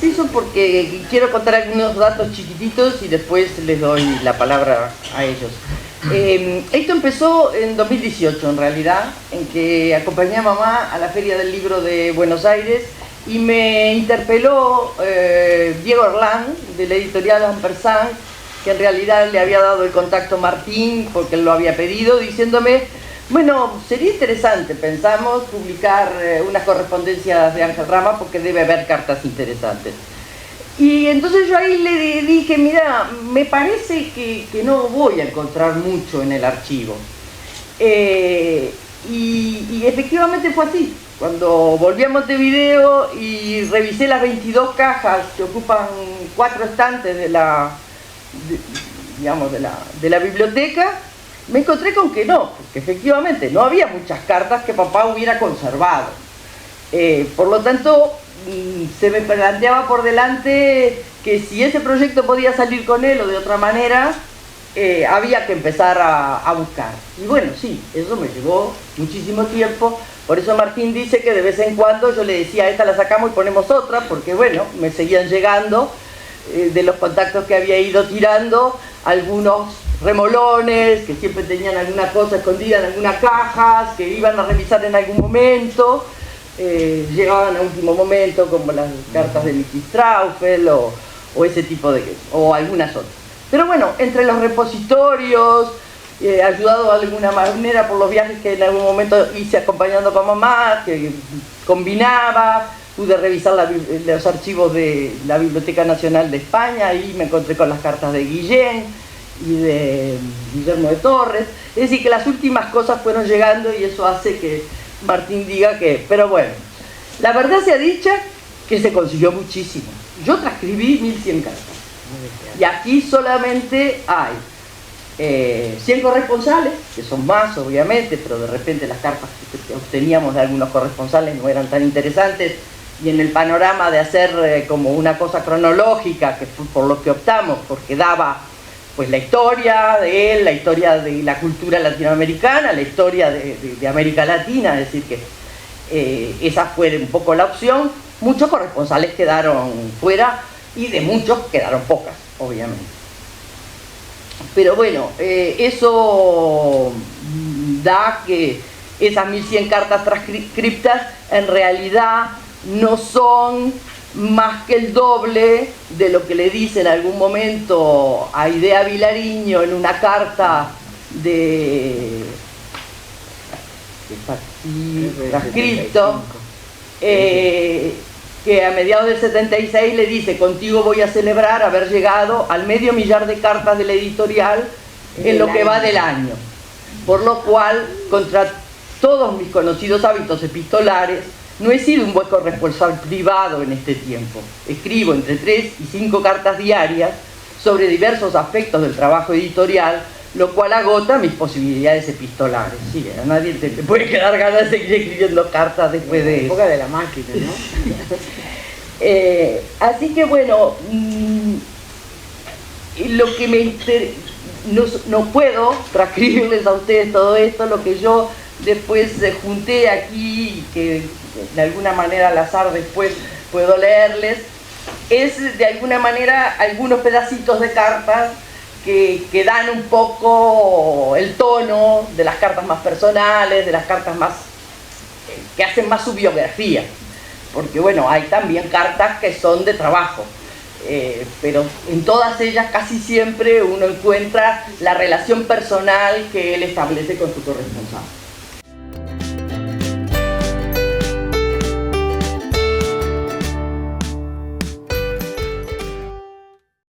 empiezo porque quiero contar algunos datos chiquititos y después les doy la palabra a ellos. Esto empezó en 2018 en realidad, en que acompañé a mamá a la Feria del Libro de Buenos Aires y me interpeló Diego Erlán, de la editorial Ampersand, que en realidad le había dado el contacto Martín porque él lo había pedido, diciéndome: bueno, sería interesante, pensamos, publicar unas correspondencias de Ángel Rama porque debe haber cartas interesantes. Y entonces yo ahí le dije: mira, me parece que no voy a encontrar mucho en el archivo. Y efectivamente fue así. Cuando volví a Montevideo y revisé las 22 cajas que ocupan 4 estantes de la biblioteca, me encontré con que no, porque efectivamente no había muchas cartas que papá hubiera conservado. Por lo tanto, se me planteaba por delante que si ese proyecto podía salir con él o de otra manera, había que empezar a buscar. Y bueno, sí, eso me llevó muchísimo tiempo. Por eso Martín dice que de vez en cuando yo le decía: esta la sacamos y ponemos otra, porque bueno, me seguían llegando de los contactos que había ido tirando algunos remolones que siempre tenían alguna cosa escondida en algunas cajas, que iban a revisar en algún momento, llegaban a último momento, como las cartas de Vicky Straufel o ese tipo de, o algunas otras. Pero bueno, entre los repositorios, ayudado de alguna manera por los viajes que en algún momento hice acompañando con mamá, que combinaba, pude revisar los archivos de la Biblioteca Nacional de España y me encontré con las cartas de Guillén y de Guillermo de Torres. Es decir, que las últimas cosas fueron llegando y eso hace que Martín diga que... Pero bueno, la verdad sea dicha que se consiguió muchísimo. Yo transcribí 1100 cartas y aquí solamente hay 100 corresponsales, que son más obviamente, pero de repente las cartas que obteníamos de algunos corresponsales no eran tan interesantes, y en el panorama de hacer como una cosa cronológica, que fue por lo que optamos, porque daba pues la historia de él, la historia de la cultura latinoamericana, la historia de América Latina, es decir que esa fue un poco la opción. Muchos corresponsales quedaron fuera y de muchos quedaron pocas, obviamente. Pero bueno, eso da que esas 1100 cartas transcriptas en realidad no son más que el doble de lo que le dice en algún momento a Idea Vilariño en una carta que está aquí transcripto, que a mediados del 76 le dice: contigo voy a celebrar haber llegado al 500.000 de cartas de la editorial en lo que va del año, por lo cual, contra todos mis conocidos hábitos epistolares, no he sido un buen corresponsal privado en este tiempo. Escribo entre 3 y 5 cartas diarias sobre diversos aspectos del trabajo editorial, lo cual agota mis posibilidades epistolares. Sí, a nadie te puede quedar ganas de seguir escribiendo cartas después de eso. La época de la máquina, ¿no? Así que bueno, lo que no puedo transcribirles a ustedes todo esto, lo que yo después junté aquí, que de alguna manera al azar después puedo leerles, es de alguna manera algunos pedacitos de cartas que dan un poco el tono de las cartas más personales, de las cartas más que hacen más su biografía, porque bueno, hay también cartas que son de trabajo, pero en todas ellas casi siempre uno encuentra la relación personal que él establece con su corresponsal.